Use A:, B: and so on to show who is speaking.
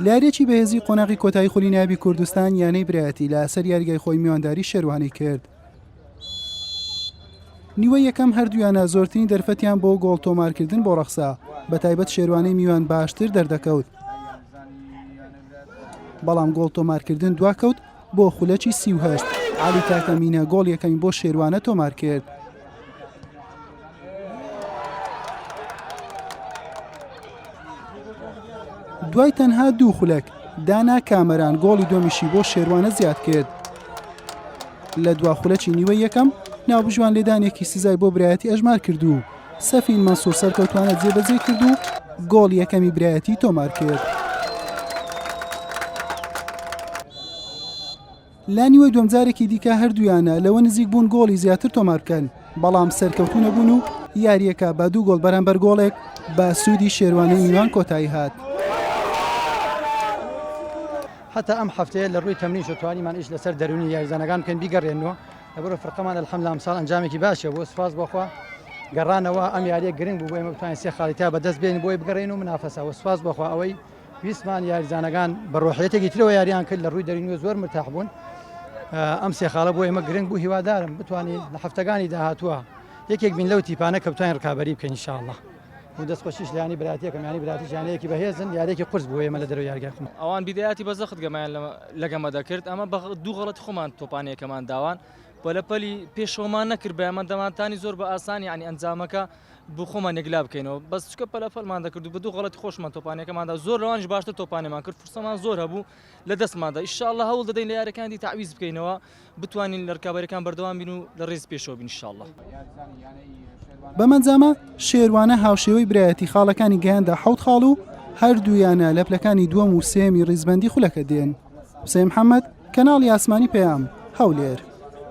A: لارێکی بەهێزی قۆناغی کۆتایی خولی نایبی کوردستان یانەی برایەتی لە سەر یاریگای خۆی میوانداری شێروانی کرد. نیوە یەکەم هەردوویانە زۆرترین دەرفەتیان بۆ گۆڵ تۆمارکردن بۆ ڕەخسا، بە تایبەت شێروانەی میوان باشتر دەردەکەوت. بەڵام گۆڵ تۆمارکردن دواکەوت بۆ خولەکی 38. عالی کاکەمینە گۆڵ یەکەمی بۆ شێروانە تۆمار کرد. دوای تەنها 2 خولەک دانا کامەران گۆڵی دۆمیشی بۆ شێروانە زیاد کرد. لە دوا خولەکی نیوە یەکەم ناوبژوان لێدانێکی سزای بۆ برایەتی ئەژمار کرد و سەفین مەنسوور سەرکەوتوانە جێبەجێ کرد و گۆڵ یەکەمی برایەتی تۆمار کرد. لا نیوەی دووەمجارێکی دیکە هەردوویانە لەوە نزیک بوون گۆڵی زیاتر تۆمار بکەن، بەڵام سەرکەوتو نەبوون و یاریەکە بە 2 گۆڵ بەرامبەر گۆڵێک بە سوودی شێروانەی میوان کۆتایی هات.
B: حتى ئەم هەفتەیە لە ڕووی تەمرین شتوانیمان ئیش لەسەر دەرونی یاریزانەکان بکەین بیگەڕێنەوە لەبەرەوە فڕقەمان ئەلحەمدولیلا ئەمساڵ ئەنجامێکی باشە بۆ سوپاس بۆخوا گەڕانەوە ئەم یاریە گرنگ بوو بۆ ئێمە بتوانین 3 خاڵیتا بەدەست بێنین بۆی بگەڕێن و منافەسەوە سوپاس بۆخوا ئەوەی ویسمان یاریزانەکان بە ڕۆحیەتێکی ترەوە یاریان کرد لە ڕووی دەرونیوە زۆر مرتاح بوون. ئەم 3 خاڵە بۆ ئێمە گرنگ بوو، هیوادارم بتوانین لە هەفتەکانی داهاتووە یەکێک بین لەو تیپانە کە بتوانین ڕکابەری بکەین ئینشاءالله. و دەستخۆشیش لە ینی برایەتیەکەم ینی برایەتی ژانەیەکی بەهێزن یاریێکی قورس بوو ئێمە لە دەرەوەی یاریگاکەم.
C: ئەوان بیدایەتی بەزەخت گەمایان لەگەمە دەکرد، ئەمە بە 2 غەڵەتی خۆمان تۆپانەکەمان داوان بەلەپەلی پێشەوەمان نەکرد بە ئەمەندەمانتانی زۆر بە ئاسانی ینی ئەنجامەکە بۆ خۆمان یەکلا بکەینەوە، بەس چکە پەلەپەلمان دەکرد و بە 2 غەڵەتی خۆشمان تۆپانەکەماندا زۆر لەوانش باشتر تۆپانێمان کرد، فرسەمان زۆر هەبوو لە دەستماندا. ئینشاءالله هەوڵ دەدەین لە یاریەکانی تعویز بکەینەوە بتوانین لە ڕکابەریەکان بەردەوام بین و لە ڕێز پێشەوە بین ئینشاءالله.
A: بەمەنجامە شێروانە هاوشێوەی برایەتی خاڵەکانی گەیاندا 7 خاڵ و هەردوویانە لە پلەکانی دووەم و سێمی ڕیزبەندی خولەکە دێن. حوسێن محەممەد، کەناڵی ئاسمانی پەیام، هەولێر.